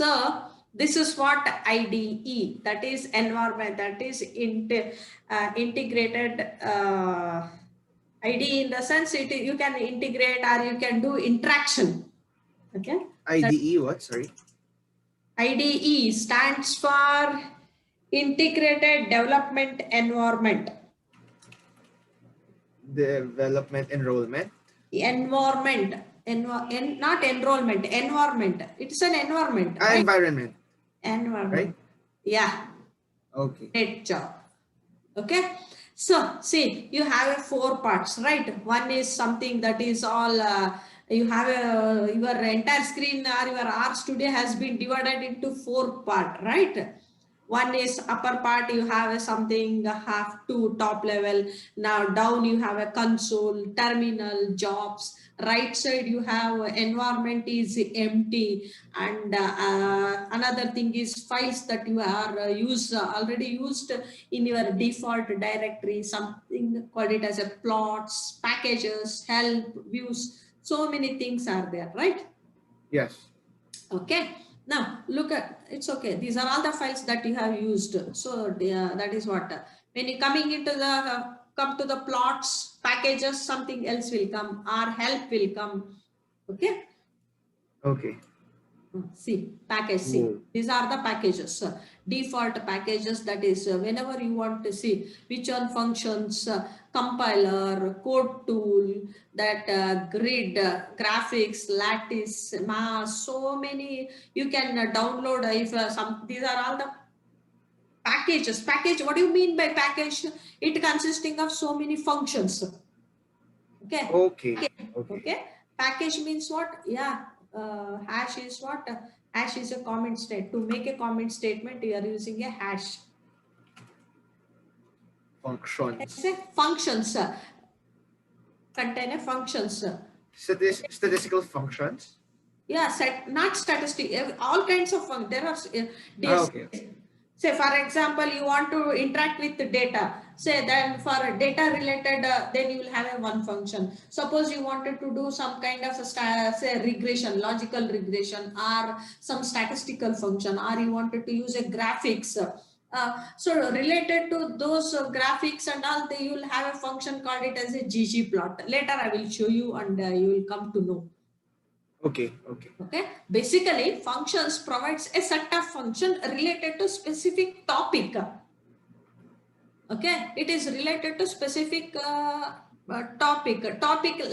So this is what IDE, that is environment, that is integrated IDE in the sense you can integrate or you can do interaction. Okay. IDE, what? Sorry. IDE stands for Integrated Development Environment. Development enrollment. Environment. Not enrollment, environment. It's an environment. Right? Environment. Environment. Right? Yeah. Okay. Great job. Okay. So see, you have 4 parts, right? One is something that is all you have your entire screen or your R Studio has been divided into 4 parts, right? One is upper part, you have something half to top level. Now down you have a console, terminal, jobs. Right side you have environment is empty, and another thing is files that you are already used in your default directory. Something called it as a plots, packages, help, views. So many things are there, right? Yes. Okay. Now look at, it's okay. These are all the files that you have used. So that is what, when you coming into the, come to the plots, packages, something else will come, or help will come. Okay. Okay. See, package C. Whoa. These are the packages, default packages. That is, whenever you want to see which one functions, compiler, code tool, that grid, graphics, lattice, mass, so many you can download. If some, these are all the packages. Package, what do you mean by package? It consisting of so many functions. Okay. Okay. Okay. Package means what? Yeah. Hash is what? Hash is a comment state. To make a comment statement, you are using a hash. Functions. Functions. Contain a functions. Statistical functions. Yeah, not statistic. All kinds of functions. There are. Okay. Say, for example, you want to interact with the data. Say, then for data related, then you will have a one function. Suppose you wanted to do some kind of a say regression, logical regression, or some statistical function, or you wanted to use a graphics. So related to those graphics and all, you will have a function called it as a ggplot. Later I will show you, and you will come to know. Okay. Basically, functions provides a set of function related to specific topic. Okay, it is related to specific topic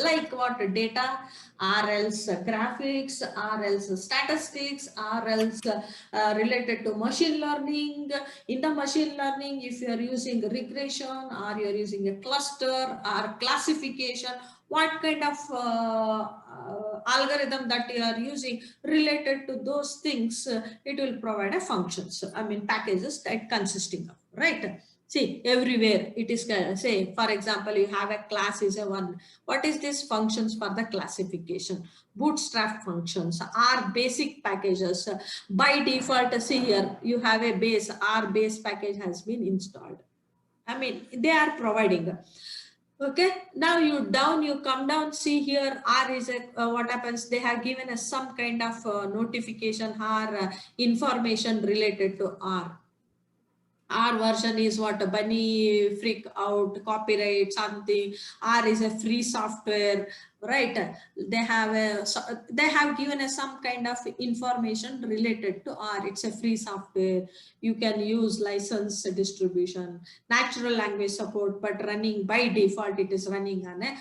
like what? Data, or else graphics, or else statistics, or else related to machine learning. In the machine learning, if you are using regression, or you are using a cluster or classification, what kind of algorithm that you are using related to those things, it will provide a functions, packages that consisting of, right? See, everywhere it is, say, for example, you have a class is a one. What is this functions for the classification? Bootstrap functions are basic packages. By default, see here, you have a base, R base package has been installed. They are providing. Okay, now you come down, see here, R is a, what happens, they have given us some kind of notification or information related to R. R version is what? Bunny freak out, copyright, something. R is a free software, right? They have given us some kind of information related to R. It's a free software. You can use license distribution, natural language support, but running by default, it is running on a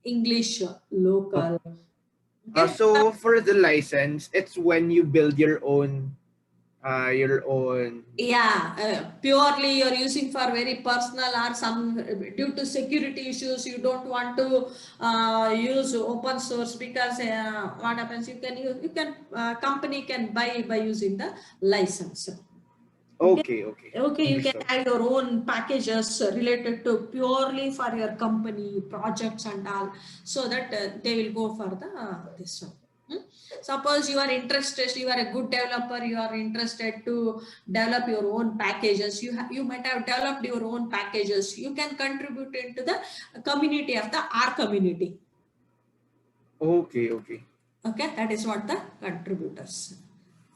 English local. Okay. So for the license, it's when you build your own. Purely you're using for very personal, or some due to security issues you don't want to use open source, because what happens, you can company can buy by using the license. Okay. You can have your own packages related to purely for your company projects and all, so that they will go for this one. Suppose you are interested, you are a good developer, you are interested to develop your own packages, you might have developed your own packages, you can contribute into the community of the R community. Okay. Okay, that is what the contributors.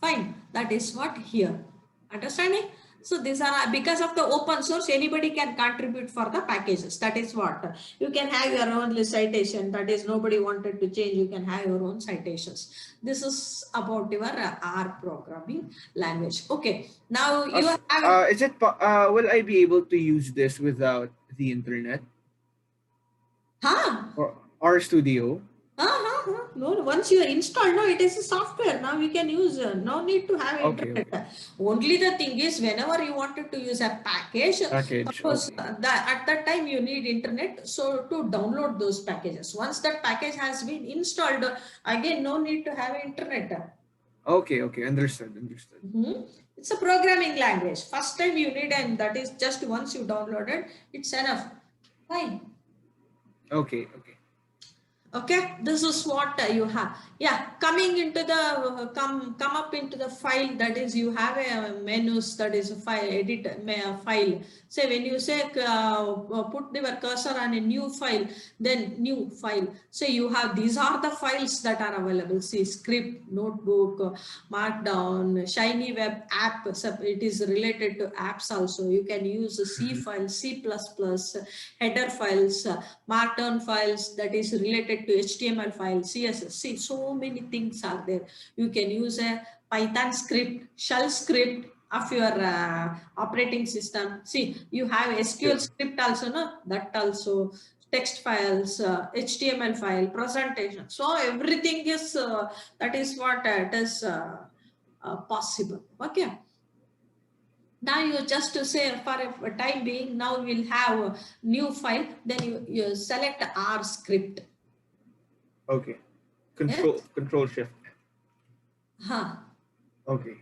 Fine. That is what here. Understanding? So these are because of the open source, anybody can contribute for the packages. That is what you can have your own citation. That is nobody wanted to change. You can have your own citations. This is about your R programming language. Okay. Now you have a, Will I be able to use this without the internet huh? or R Studio? No, once you install, no, it is a software. Now we can use, no need to have Okay, internet. okay. Only the thing is, whenever you wanted to use a package, Package. suppose Okay. at that time you need internet, so to download those packages. Once that package has been installed, again, no need to have internet. Okay, okay. Understood, understood. It's a programming language. First time you need, and that is just once you download it, it's enough. Fine. Okay, okay. Okay, this is what you have. Yeah, coming into the come up into the file, that is you have a menus, that is a file edit file. Say when you say put your cursor on a new file, then new file. So you have, these are the files that are available. See, script, notebook, markdown, shiny web app. So it is related to apps also. You can use a C file, C++, header files, markdown files, that is related to HTML files, CSS. See, so many things are there. You can use a Python script, shell script of your operating system. See, you have SQL script also, no? That also, text files, HTML file, presentation. So everything is, that is what it is possible. Okay. Now you just to say for a time being, now we'll have a new file, then you select R script. Okay. Yes? Control Shift. Huh. Okay.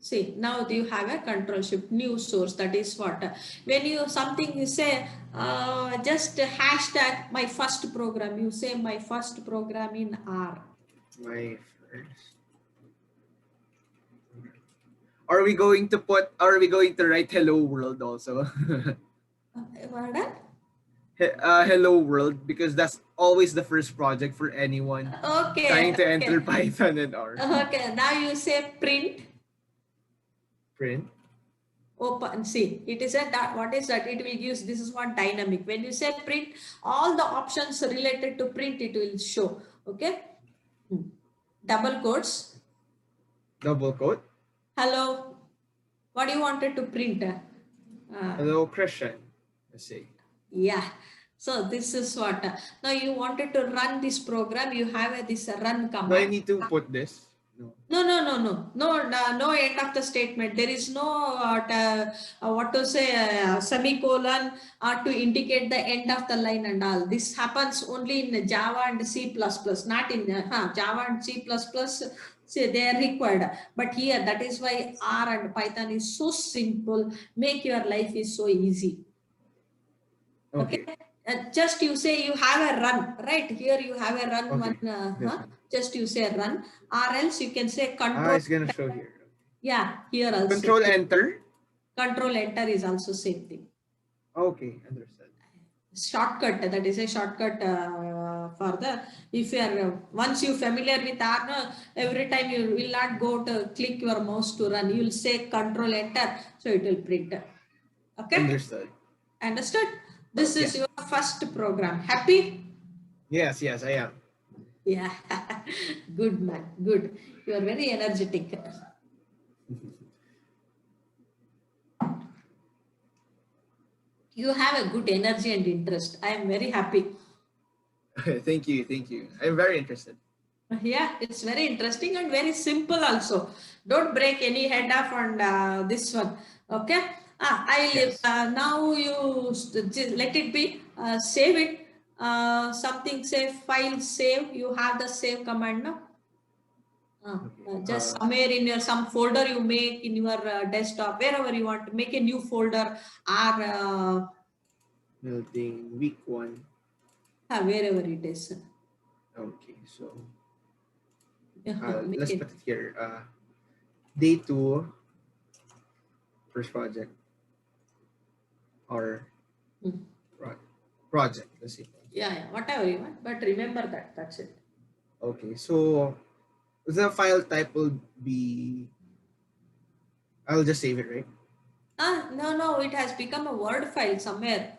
See, now you have a control shift, new source, that is what. When you something you say, just hashtag my first program, you say my first program in R. My first. Are we going to write hello world also? What that? Hello world, because that's always the first project for anyone trying Okay, to enter okay. Python and R. Okay, now you say print. Print. Open, see, it is a what is that, it will use, this is what dynamic. When you say print, all the options related to print it will show. Okay. Double quotes. Double quote. Hello, what do you wanted to print? Hello Christian. Let's see. Yeah, so this is what, now you wanted to run this program, you have this run Do I command. need to put this? No. No end of the statement. There is no what to say, semicolon to indicate the end of the line and all. This happens only in Java and C++, not in Java and C++. Say they are required, but here that is why R and Python is so simple. Make your life is so easy. Okay. Just you say you have a run, right? Here you have a run, Okay. one, just you say run, or else you can say control. It's gonna show here. Yeah, here also. Control Enter. Control enter is also same thing. Okay, understood. Shortcut, that is a shortcut for the, if you are once you familiar with R, no, every time you will not go to click your mouse to run, you will say control enter, so it will print. Okay. Understood. Understood? This is Yes. your first program. Happy? Yes, yes, I am. Yeah. Good man, good. You are very energetic. You have a good energy and interest. I am very happy. Thank you, thank you. I'm very interested. Yeah, it's very interesting and very simple also. Don't break any head off on this one. Okay. Yes. Now you let it be. Save it. Something say file save. You have the save command now. Just somewhere in your some folder you make in your desktop, wherever you want to make a new folder, or Building week 1. wherever it is. Okay, so Make let's it. put it here. Day 2, first project, or project. Let's see. Yeah, whatever you want, but remember that. That's it. Okay, so The file type will be, I'll just save it, right? No, it has become a Word file somewhere.